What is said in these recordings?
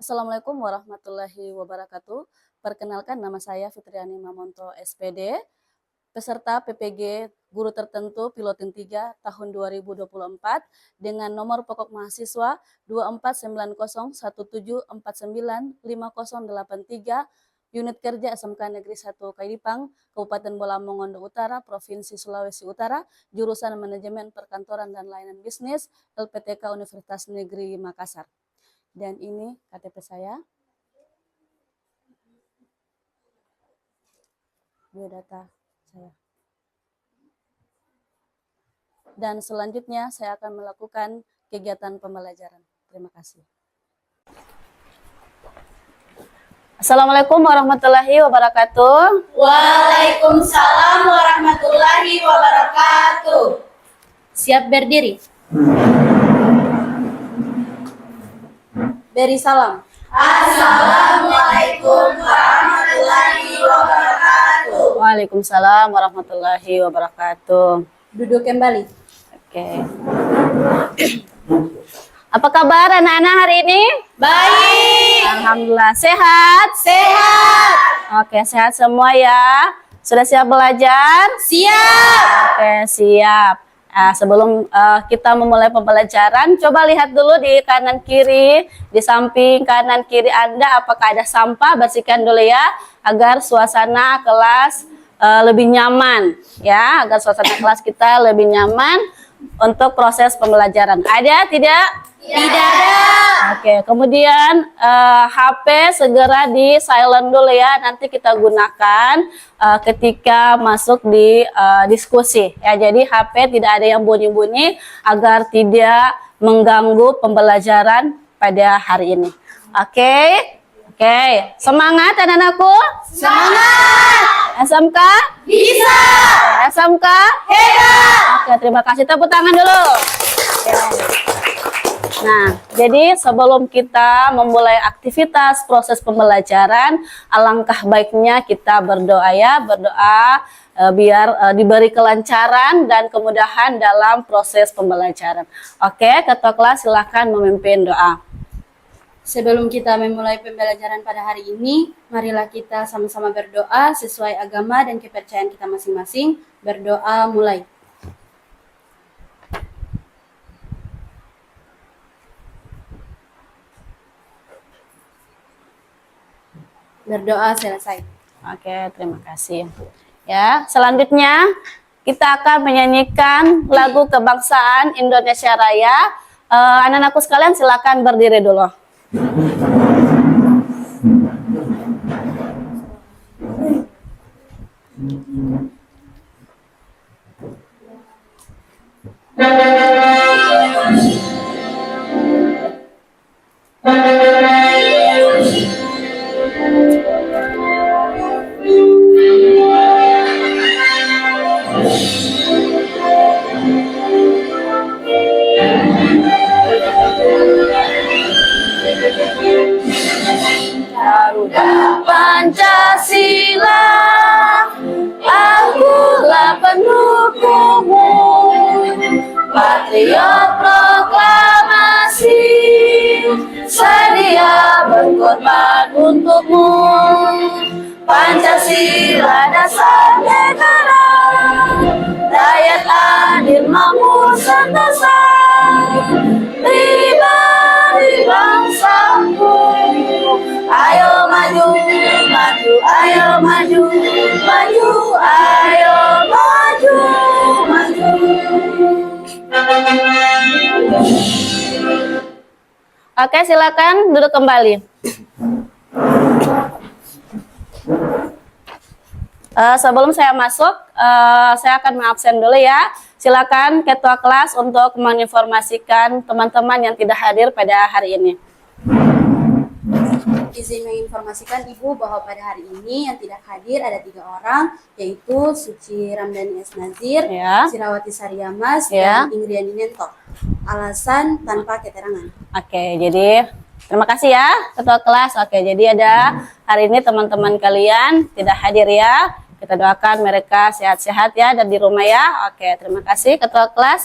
Assalamualaikum warahmatullahi wabarakatuh. Perkenalkan, nama saya Fitriani Mamonto SPD, peserta PPG Guru Tertentu Pilotin 3 tahun 2024 dengan nomor pokok mahasiswa 249017495083, unit kerja SMK Negeri 1 Kaidipang, Kabupaten Bola Mongondo Utara, Provinsi Sulawesi Utara, jurusan Manajemen Perkantoran dan Layanan Bisnis, LPTK Universitas Negeri Makassar. Dan ini KTP saya, biodata saya. Dan selanjutnya saya akan melakukan kegiatan pembelajaran. Terima kasih. Assalamualaikum warahmatullahi wabarakatuh. Waalaikumsalam warahmatullahi wabarakatuh. Siap berdiri. Beri salam. Assalamualaikum warahmatullahi wabarakatuh. Waalaikumsalam warahmatullahi wabarakatuh. Duduk kembali. Oke. Apa kabar anak-anak hari ini? Baik. Alhamdulillah. Sehat? Sehat. Oke, sehat semua ya. Sudah siap belajar? Siap. Oke, siap. Sebelum kita memulai pembelajaran, coba lihat dulu di kanan kiri, di samping kanan kiri Anda apakah ada sampah, bersihkan dulu ya, agar suasana kelas lebih nyaman ya, agar suasana kelas kita lebih nyaman untuk proses pembelajaran. Ada tidak? Tidak ada. Oke, kemudian HP segera di silent dulu ya, nanti kita gunakan ketika masuk di diskusi ya. Jadi HP tidak ada yang bunyi-bunyi agar tidak mengganggu pembelajaran pada hari ini. Oke, semangat anak-anakku. Semangat. SMK Bisa. SMK Hebat. Oke, terima kasih, tepuk tangan dulu. Oke. Nah, jadi sebelum kita memulai aktivitas proses pembelajaran, alangkah baiknya kita berdoa ya, berdoa biar diberi kelancaran dan kemudahan dalam proses pembelajaran. Oke, ketua kelas silakan memimpin doa. Sebelum kita memulai pembelajaran pada hari ini, marilah kita sama-sama berdoa sesuai agama dan kepercayaan kita masing-masing. Berdoa mulai. Berdoa selesai. Oke, terima kasih. Ya, selanjutnya kita akan menyanyikan lagu kebangsaan Indonesia Raya. Anak-anakku sekalian silakan berdiri dulu. Garuda Pancasila, akulah pendukungmu, patriot proklamasi, sedia berkorban untukmu. Pancasila dasar negara, rakyat adil makmur sentosa, pribadi bangsaku. Ayo maju, maju, ayo maju, maju, ayo maju, maju. Oke, silakan duduk kembali. Sebelum saya masuk, saya akan mengabsen dulu ya. Silakan ketua kelas untuk menginformasikan teman-teman yang tidak hadir pada hari ini. Izin menginformasikan Ibu bahwa pada hari ini yang tidak hadir ada 3 orang, yaitu Suci Ramdhani S. Nazir, Ya. Sirawati Saryamas, Ya. dan Ingriani Nento. Alasan tanpa keterangan. Oke, jadi terima kasih ya ketua kelas. Oke, jadi ada hari ini teman-teman kalian tidak hadir ya. Kita doakan mereka sehat-sehat ya dan di rumah ya. Oke, terima kasih ketua kelas.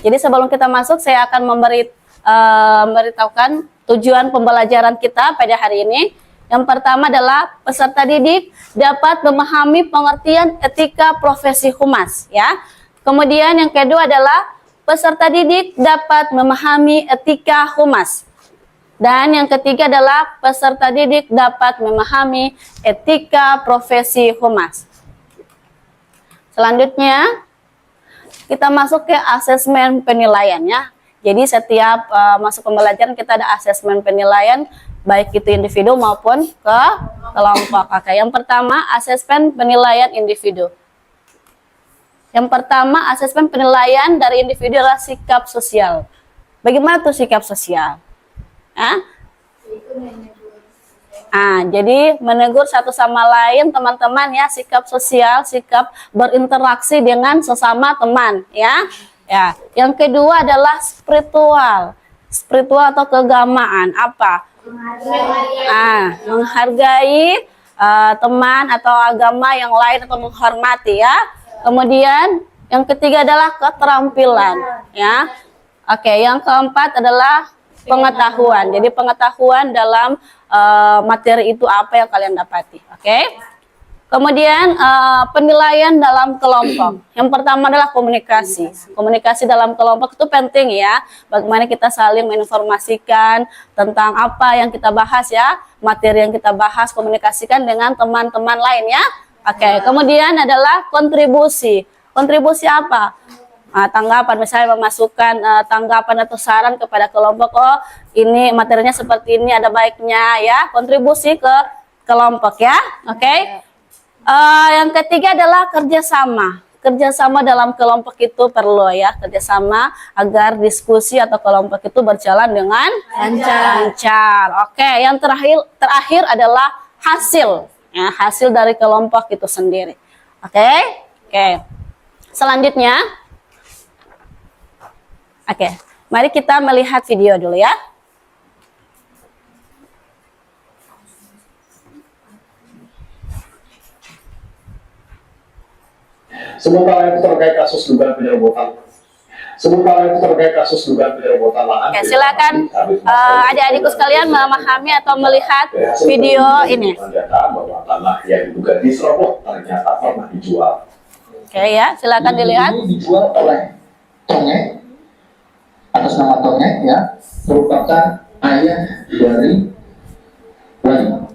Jadi sebelum kita masuk, saya akan memberitahukan tujuan pembelajaran kita pada hari ini. Yang pertama adalah peserta didik dapat memahami pengertian etika profesi humas, ya. Kemudian yang kedua adalah peserta didik dapat memahami etika humas. Dan yang ketiga adalah peserta didik dapat memahami etika profesi humas. Selanjutnya, kita masuk ke asesmen penilaian, ya. Jadi setiap masuk pembelajaran kita ada asesmen penilaian, baik itu individu maupun ke kelompok. Oke, yang pertama asesmen penilaian individu. Yang pertama asesmen penilaian dari individu adalah sikap sosial. Bagaimana tuh sikap sosial? Jadi menegur satu sama lain teman-teman, ya, sikap sosial, sikap berinteraksi dengan sesama teman, ya. Ya. Yang kedua adalah spiritual. Spiritual atau keagamaan apa? Menghargai teman atau agama yang lain atau menghormati, ya. Kemudian yang ketiga adalah keterampilan, ya. Oke, yang keempat adalah pengetahuan. Jadi pengetahuan dalam materi itu apa yang kalian dapati. Oke. Kemudian penilaian dalam kelompok. Yang pertama adalah komunikasi. Komunikasi dalam kelompok itu penting, ya. Bagaimana kita saling menginformasikan tentang apa yang kita bahas, ya. Materi yang kita bahas, komunikasikan dengan teman-teman lain, ya. Oke. Kemudian adalah kontribusi. Kontribusi apa? Tanggapan, misalnya memasukkan tanggapan atau saran kepada kelompok. Oh, ini materinya seperti ini, ada baiknya, ya. Kontribusi ke kelompok, ya. Oke. Yang ketiga adalah kerjasama. Kerjasama dalam kelompok itu perlu, ya, kerjasama agar diskusi atau kelompok itu berjalan dengan lancar. Oke, yang terakhir adalah hasil, ya, hasil dari kelompok itu sendiri. Oke. Selanjutnya, mari kita melihat video dulu, ya. Sementara itu terkait kasus dugaan penyerobotan lahan. Oke, silakan adik-adikku sekalian memahami atau melihat video ini. Bahwa tanah yang diduga diserobot ternyata pernah dijual. Oke, ya, silakan dilihat. Ini dijual oleh Tongek, atas nama Tongek, ya, merupakan ayah dari Wali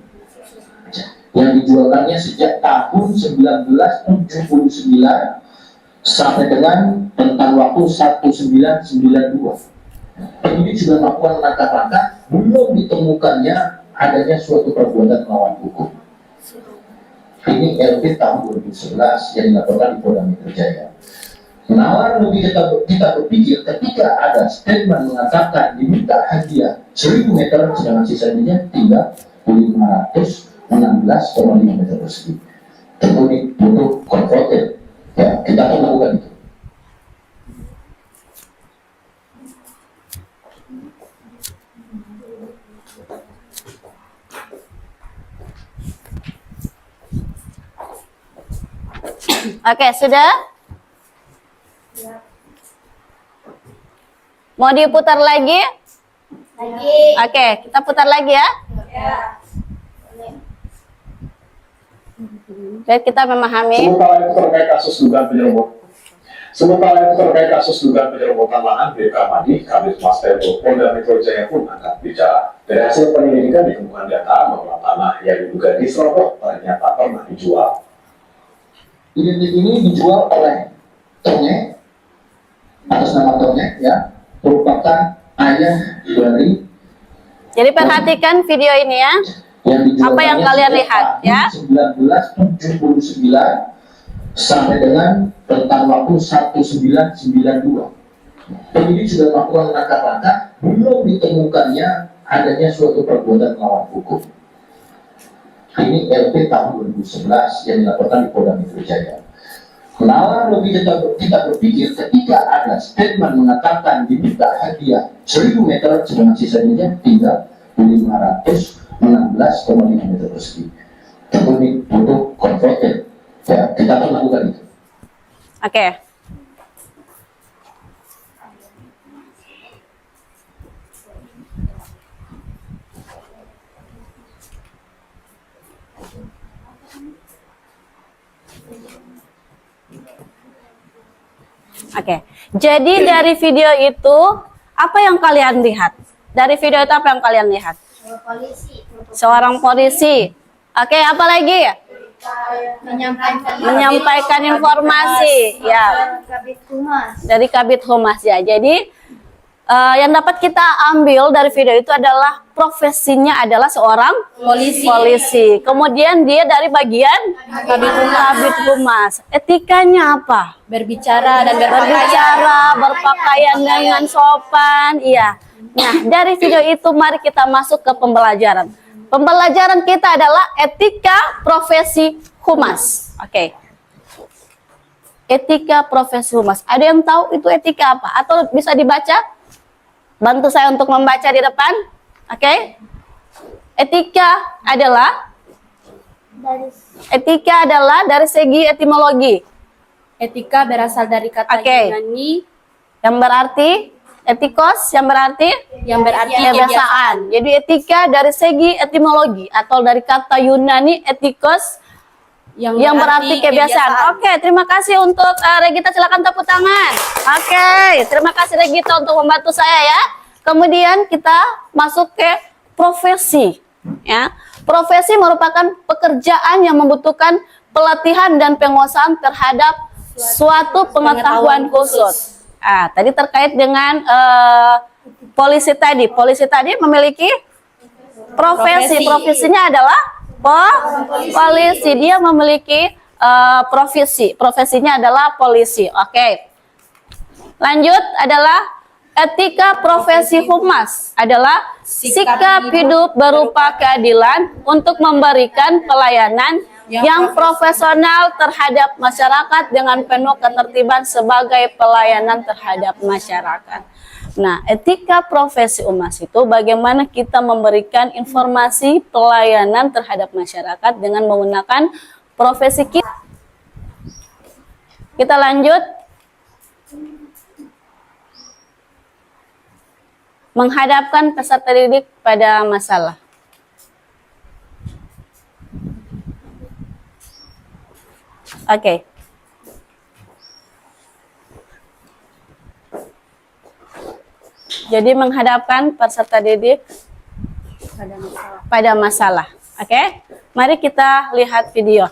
yang dijualkannya sejak tahun 1979 sampai dengan rentang waktu 1992. Penyidik sudah melakukan langkah-langkah, belum ditemukannya adanya suatu perbuatan melawan hukum. Ini LP tahun 2011 yang dilaporkan di Polda Metro Jaya. Namun lebih kita berpikir ketika ada statement mengatakan diminta hadiah 1000 meter sedangkan sisanya tinggal 516,5 meter persegi. Tentu ini butuh konfrontir, ya, kita akan lakukan itu. Oke, sudah? Mau diputar lagi? Oke, kita putar lagi, ya. Baik, kita memahami. Sementara itu terkait kasus dugaan penyerobotan lahan BK Madi, Kabid Mas Polda Metro Jaya pun angkat bicara. Dari hasil penyelidikan ditemukan data bahwa tanah yang diduga diserobot ternyata pernah dijual. Unit ini dijual oleh Tongek, atas nama Tongek, ya, merupakan ayah dari. Jadi perhatikan video ini, ya. Apa yang kalian lihat, ya? 1979 sampai dengan rentang waktu 1992. Penyidik sudah melakukan langkah-langkah, belum ditemukannya adanya suatu perbuatan melawan hukum. Ini LP tahun 2011 yang dilaporkan di Polda Metro Jaya. Namun lebih kita berpikir ketika ada statement mengatakan diminta hadiah 1000 meter sedangkan sisanya tinggal 516,5 meter persegi. Tentu ini butuh konfrontir, ya, kita akan lakukan itu. Oke. Oke. Jadi dari video itu apa yang kalian lihat? Dari video itu apa yang kalian lihat? Seorang polisi. Oke, apa lagi? Menyampaikan informasi. Ya. Dari Kabid Humas ya. Jadi yang dapat kita ambil dari video itu adalah profesinya adalah seorang polisi. Kemudian dia dari bagian Kabid Humas. Etikanya apa? Berbicara dan Berpakaian dengan sopan. Iya. Nah, dari video itu mari kita masuk ke pembelajaran. Pembelajaran kita adalah etika profesi humas. Oke. Etika profesi humas. Ada yang tahu itu etika apa? Atau bisa dibaca? Bantu saya untuk membaca di depan. Oke. Etika adalah dari segi etimologi. Etika berasal dari kata Yunani Yang berarti etikos, yang berarti kebiasaan. Jadi etika dari segi etimologi atau dari kata Yunani etikos yang berarti kebiasaan. Oke, terima kasih untuk Regita, silakan tepuk tangan. Oke, terima kasih Regita untuk membantu saya ya. Kemudian kita masuk ke profesi. Ya, profesi merupakan pekerjaan yang membutuhkan pelatihan dan penguasaan terhadap suatu pengetahuan khusus. Tadi terkait dengan polisi tadi. Polisi tadi memiliki profesi. Profesinya adalah polisi. Dia memiliki profesi. Profesinya adalah polisi. Oke. Lanjut adalah etika profesi humas adalah sikap hidup berupa keadilan untuk memberikan pelayanan yang profesional terhadap masyarakat dengan penuh ketertiban sebagai pelayanan terhadap masyarakat. Nah, etika profesi humas itu bagaimana kita memberikan informasi pelayanan terhadap masyarakat dengan menggunakan profesi kita. Kita lanjut. Menghadapkan peserta didik pada masalah. Oke. Jadi menghadapkan peserta didik pada masalah. Oke. Mari kita lihat video.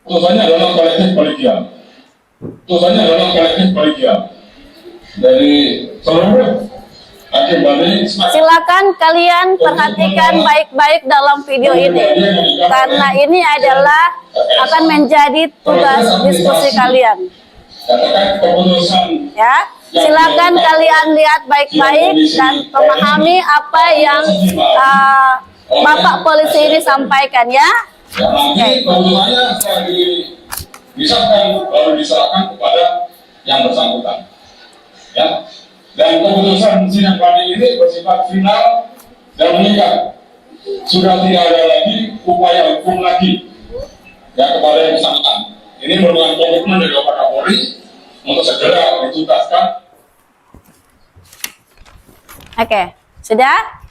Tulisannya adalah kolektif kolegial dari seluruh hakim balik. Silakan kalian perhatikan baik-baik dalam video ini, karena ini adalah akan menjadi tugas diskusi kalian. Ya, silakan kalian lihat baik-baik dan memahami apa yang Bapak polisi ini sampaikan ya. Ya, nanti keputusannya setelah disahkan baru diserahkan kepada yang bersangkutan. Ya, dan keputusan sidang kali ini bersifat final dan mengikat. Sudah tidak ada lagi upaya hukum lagi ya kepada yang bersangkutan. Ini merupakan komitmen dari Bapak Kapolri untuk segera dituntaskan. Oke, sudah?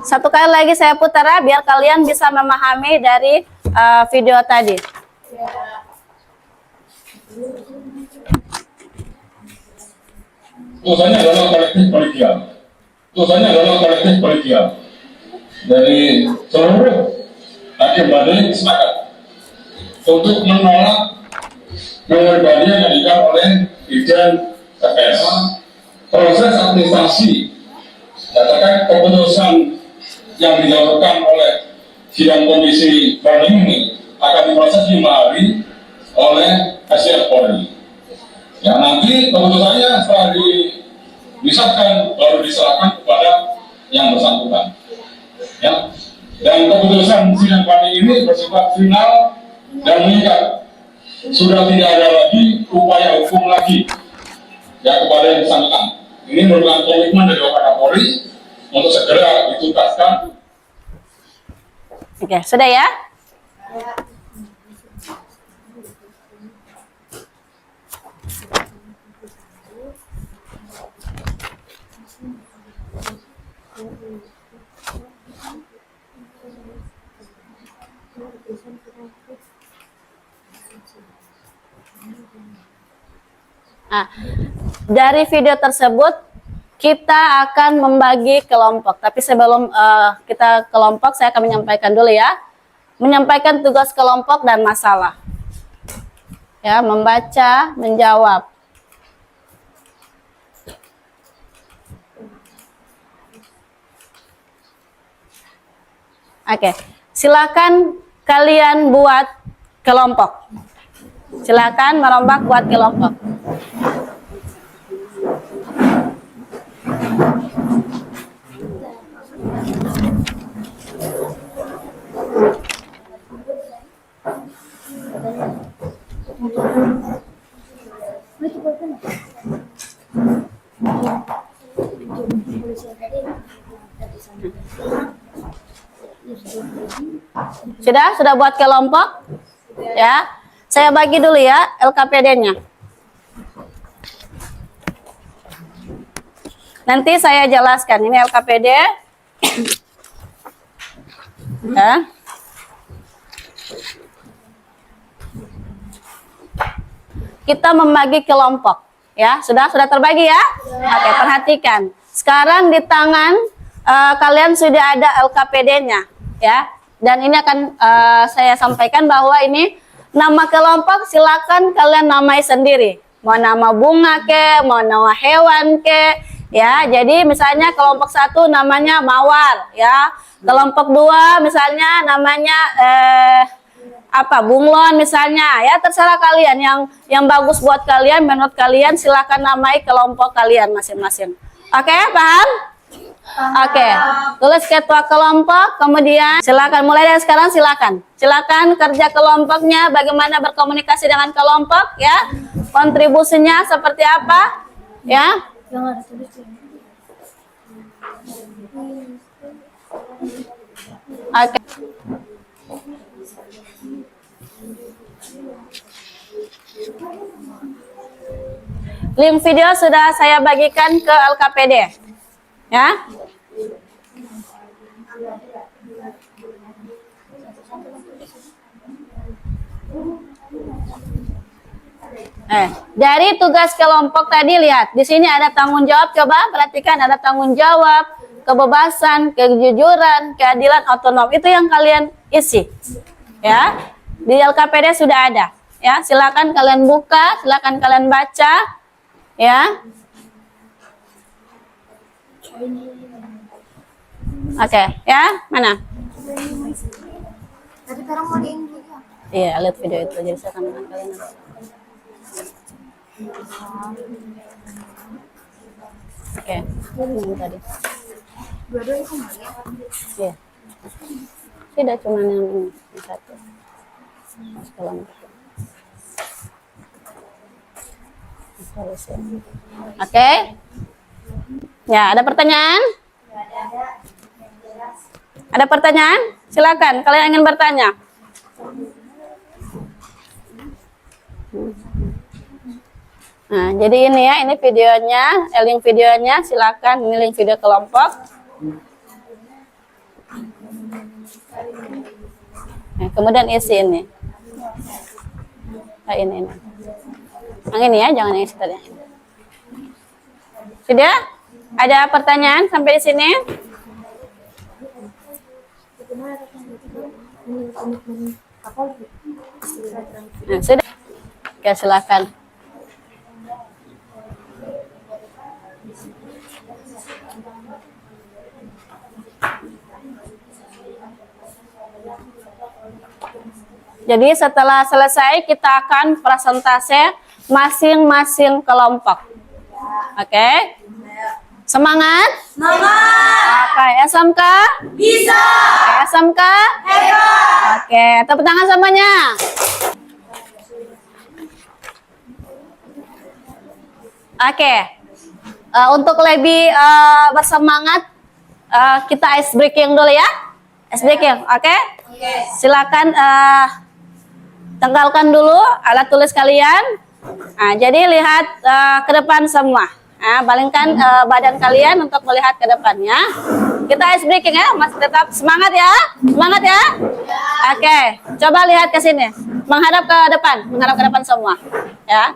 Satu kali lagi saya putar biar kalian bisa memahami dari video tadi. Tulisannya adalah kolektif kolegial dari seluruh hakim balik sepakat untuk menolak pengorbanan yang dilakukan oleh Dirjen TPS. Proses administrasi terkait keputusan yang dilakukan oleh sidang komisi banding ini akan diproses 5 hari oleh SDM Polri. Ya, nanti keputusannya setelah disahkan baru diserahkan kepada yang bersangkutan. Ya, dan keputusan sidang banding ini bersifat final dan mengikat. Sudah tidak ada lagi upaya hukum lagi ya kepada yang bersangkutan. Ini merupakan komitmen dari Bapak Kapolri untuk segera dituntaskan. Oke, sudah ya? Nah, dari video tersebut kita akan membagi kelompok. Tapi sebelum kita kelompok, saya akan menyampaikan dulu ya. Menyampaikan tugas kelompok dan masalah. Ya, membaca, menjawab. Oke, silakan kalian buat kelompok. Silakan merombak buat kelompok. Sudah buat kelompok? Ya. Saya bagi dulu ya LKPD-nya. Nanti saya jelaskan ini LKPD. Ya. Kita membagi kelompok, ya. Sudah terbagi ya? Oke, perhatikan. Sekarang di tangan kalian sudah ada LKPD-nya, ya. Dan ini akan saya sampaikan bahwa ini nama kelompok silakan kalian namai sendiri. Mau nama bunga ke, mau nama hewan ke, ya. Jadi misalnya kelompok 1 namanya mawar, ya. Kelompok 2 misalnya namanya bunglon misalnya, ya. Terserah kalian yang bagus buat kalian, menurut kalian silakan namai kelompok kalian masing-masing. Oke, paham? Oke, tulis ketua kelompok, kemudian silakan mulai dari sekarang silakan kerja kelompoknya, bagaimana berkomunikasi dengan kelompok, ya, kontribusinya seperti apa, ya. Oke. Link video sudah saya bagikan ke LKPD, ya. Dari tugas kelompok tadi lihat, di sini ada tanggung jawab, coba perhatikan ada tanggung jawab, kebebasan, kejujuran, keadilan, otonom, itu yang kalian isi. Ya. Di LKPD sudah ada. Ya, silakan kalian buka, silakan kalian baca. Ya. Oke, ya, mana? Tadi sekarang mau diinjek ya? Iya, lihat video itu, jadi saya akan kalian. Oke, ini tadi. Dua-duanya sama ya? Iya. Tidak cuma yang ini, yang satu. Mas kelompok. Oke. Ya, ada pertanyaan? Ada pertanyaan? Silakan, kalian ingin bertanya. Nah, jadi ini ya, ini videonya, link videonya, silakan, ini link video kelompok. Nah, kemudian isi ini. Nah, ini. Yang ini ya, jangan yang isi tadi. Sudah? Ada pertanyaan sampai di sini? Nah, sudah. Oke, silakan. Jadi setelah selesai kita akan presentasi masing-masing kelompok. Oke? Semangat? Semangat! Oke, SMK? Bisa! Oke, SMK? Hebat! Oke, tepuk tangan semuanya. Oke, untuk lebih bersemangat, kita ice breaking dulu ya. Ice breaking, oke? Silakan tenggalkan dulu alat tulis kalian. Nah, jadi lihat ke depan semua. Nah, palingkan badan kalian untuk melihat ke depannya. Kita ice breaking ya, masih tetap semangat ya, semangat ya. Oke, coba lihat ke sini, menghadap ke depan semua, ya.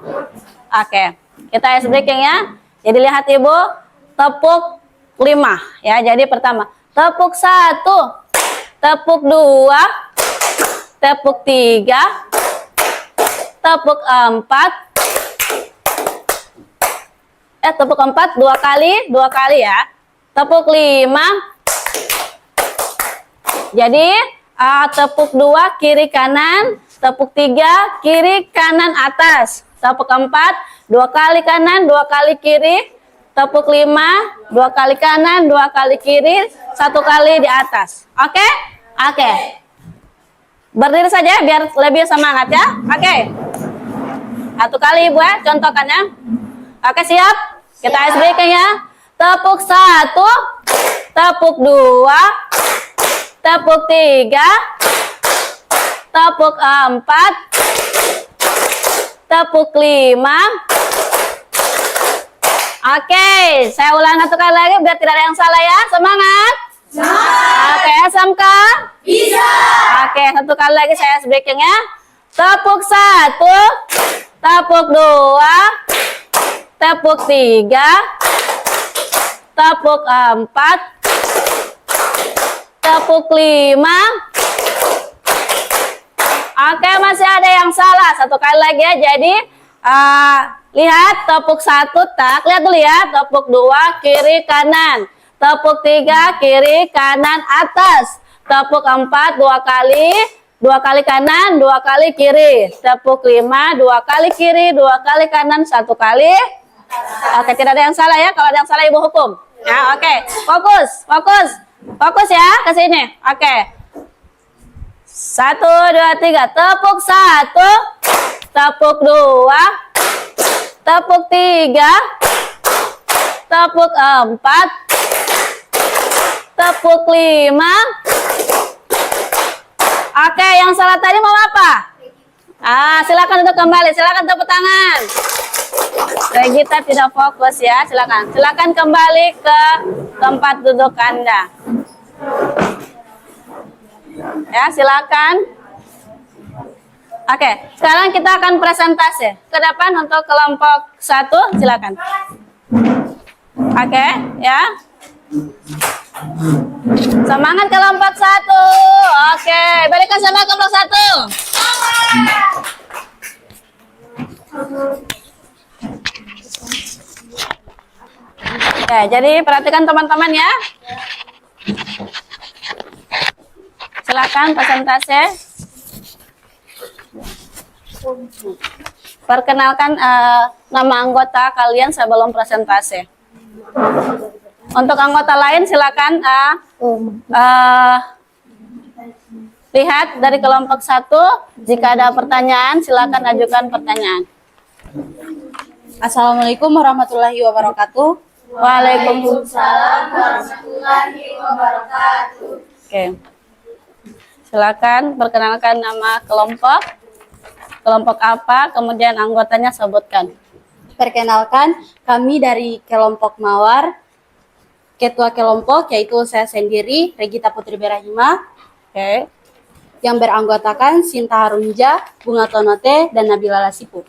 Oke, kita ice breaking ya. Jadi lihat ibu, tepuk 5 ya. Jadi pertama, tepuk 1, tepuk 2, tepuk 3, tepuk 4. Tepuk 4 2 kali ya. Tepuk 5. Jadi tepuk 2 kiri kanan, tepuk 3 kiri kanan atas. Tepuk 4 2 kali kanan, 2 kali kiri. Tepuk 5 2 kali kanan, 2 kali kiri, 1 kali di atas. Oke? Oke. Berdiri saja biar lebih semangat ya. Oke. 1 kali ibu ya, contohkannya. Oke, siap? Kita ice breaking ya. Tepuk 1, tepuk 2, tepuk 3, tepuk 4, tepuk 5. Oke, saya ulang 1 kali lagi biar tidak ada yang salah ya. Semangat. Oke, SMK. Bisa. Oke, 1 kali lagi saya ice breaking ya. Tepuk 1, tepuk 2, tepuk 3, tepuk 4, tepuk 5. Oke, masih ada yang salah. 1 kali lagi ya. Jadi lihat tepuk 1 tak, lihat dulu ya. Tepuk 2 kiri kanan, tepuk 3 kiri kanan atas, tepuk 4 2 kali, 2 kali kanan, 2 kali kiri. Tepuk 5 2 kali kiri, 2 kali kanan, 1 kali. Oke, tidak ada yang salah ya. Kalau ada yang salah ibu hukum. Ya, oke. Fokus ya ke sini. Oke. 1 2 3. Tepuk 1, tepuk 2, tepuk 3, tepuk 4, tepuk 5. Oke, yang salah tadi mau apa? Silakan untuk kembali. Silakan tepuk tangan. Regita tidak fokus ya. Silakan kembali ke tempat duduk Anda. Ya, silakan. Oke, sekarang kita akan presentasi ke depan untuk kelompok 1. Silakan. Oke, ya. Semangat kelompok 1. Oke, berikan semangat kelompok 1. Oke, jadi perhatikan teman-teman ya. Silakan presentasi. Perkenalkan nama anggota kalian sebelum presentasi. Untuk anggota lain silakan lihat dari kelompok 1. Jika ada pertanyaan silakan ajukan pertanyaan. Assalamualaikum warahmatullahi wabarakatuh. Waalaikumsalam warahmatullahi wabarakatuh. Oke. Silakan perkenalkan nama kelompok apa, kemudian anggotanya sebutkan. Perkenalkan, kami dari kelompok Mawar. Ketua kelompok yaitu saya sendiri, Regita Putri Berahima. Oke. Yang beranggotakan Sinta Harunja, Bunga Tonote, dan Nabila Lasipu.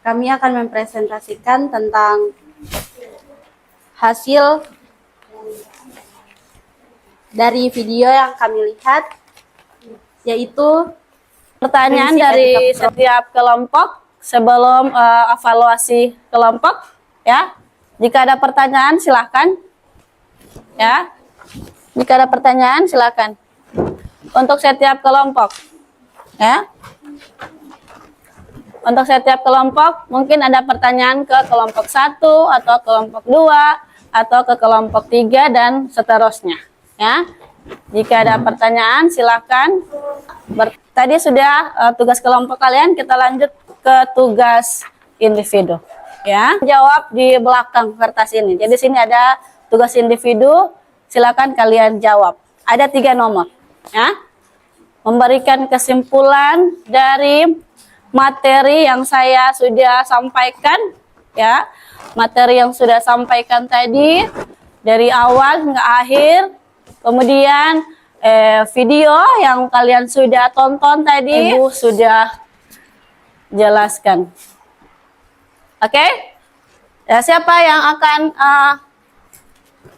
Kami akan mempresentasikan tentang hasil dari video yang kami lihat, yaitu Pertanyaan prinsip dari etika setiap kelompok sebelum evaluasi kelompok ya. Jika ada pertanyaan silahkan ya. Jika ada pertanyaan silahkan untuk setiap kelompok ya. Untuk setiap kelompok mungkin ada pertanyaan ke kelompok 1 atau kelompok 2 atau ke kelompok 3 dan seterusnya ya. Jika ada pertanyaan silakan. Tadi sudah tugas kelompok kalian, kita lanjut ke tugas individu ya. Jawab di belakang kertas ini. Jadi sini ada tugas individu, silakan kalian jawab. Ada 3 nomor, ya. Memberikan kesimpulan dari materi yang saya sudah sampaikan, ya. Materi yang sudah sampaikan tadi dari awal hingga akhir. Kemudian video yang kalian sudah tonton tadi, Ibu sudah jelaskan. Oke? Ya, siapa yang akan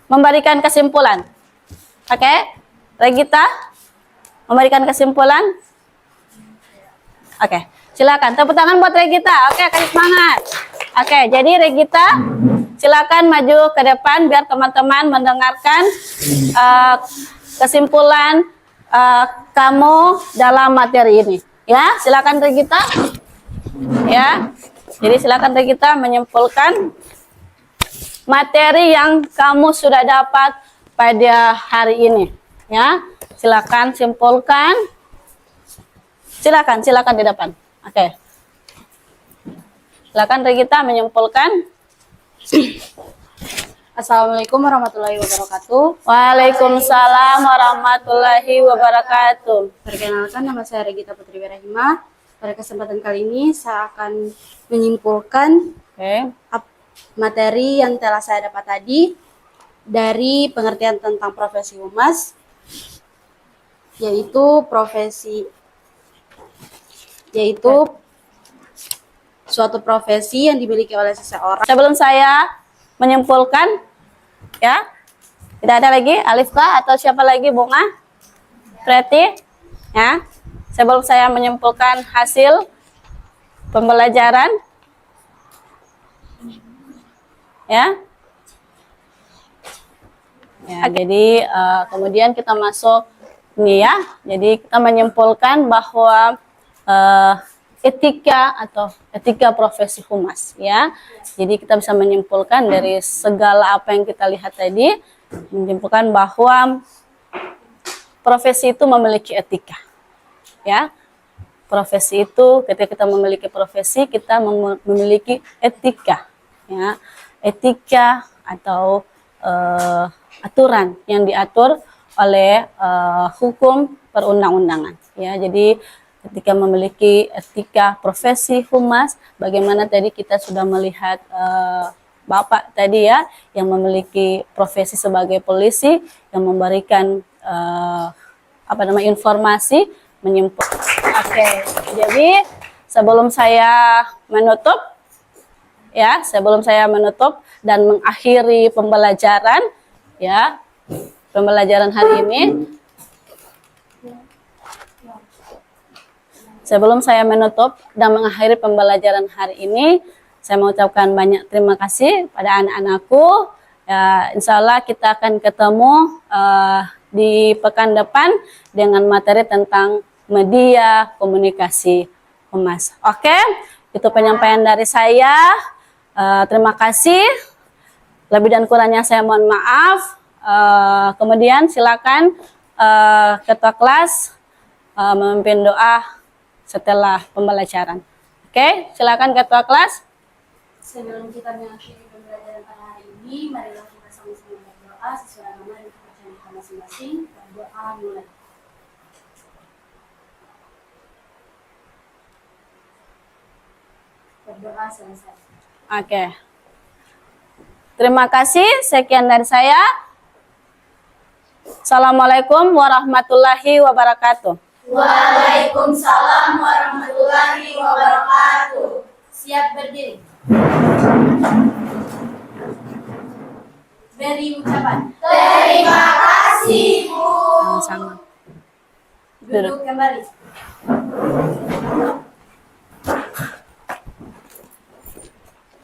memberikan kesimpulan? Oke? Regita memberikan kesimpulan? Oke, silakan. Tepuk tangan buat Regita. Oke, kasih semangat. Oke, jadi Regita silakan maju ke depan biar teman-teman mendengarkan kesimpulan kamu dalam materi ini. Ya, silakan Regita. Ya, jadi silakan Regita menyimpulkan materi yang kamu sudah dapat pada hari ini. Ya, silakan simpulkan. Silakan di depan. Oke. Silakan Regita menyimpulkan. Assalamualaikum warahmatullahi wabarakatuh. Waalaikumsalam warahmatullahi wabarakatuh. Perkenalkan, nama saya Regita Putri Wirahima. Pada kesempatan kali ini saya akan menyimpulkan materi yang telah saya dapat tadi dari pengertian tentang profesi humas, yaitu suatu profesi yang dimiliki oleh seseorang. Sebelum saya menyimpulkan, ya, tidak ada lagi Alifka atau siapa lagi, Bunga, Preti, ya. Sebelum saya menyimpulkan hasil pembelajaran, ya. Jadi kemudian kita masuk ini, ya. Jadi kita menyimpulkan bahwa etika atau etika profesi humas, ya. Jadi kita bisa menyimpulkan dari segala apa yang kita lihat tadi, menyimpulkan bahwa profesi itu memiliki etika, ya. Profesi itu, ketika kita memiliki profesi, kita memiliki etika, ya. Etika atau aturan yang diatur oleh hukum perundang-undangan, ya. Jadi ketika memiliki etika profesi humas, bagaimana tadi kita sudah melihat Bapak tadi, ya, yang memiliki profesi sebagai polisi, yang memberikan informasi, menyimpul. Oke, jadi sebelum saya menutup, ya, dan mengakhiri pembelajaran, ya, pembelajaran hari ini. Sebelum saya menutup dan mengakhiri pembelajaran hari ini, saya mengucapkan banyak terima kasih pada anak-anakku. Ya, insya Allah kita akan ketemu di pekan depan dengan materi tentang media komunikasi humas. Oke, itu penyampaian dari saya. Terima kasih. Lebih dan kurangnya saya mohon maaf. Kemudian silakan ketua kelas memimpin doa setelah pembelajaran. Oke, silakan ketua kelas. Sebelum kita mengakhiri pembelajaran pada hari ini, marilah kita sama-sama berdoa sesuai agama dan kepercayaan kita masing-masing. Berdoa mulai. Berdoa selesai. Oke. Terima kasih. Sekian dari saya. Assalamualaikum warahmatullahi wabarakatuh. Waalaikumsalam warahmatullahi wabarakatuh. Siap berdiri. Beri ucapan. Terima kasih, Bu. Sama-sama. Duduk kembali.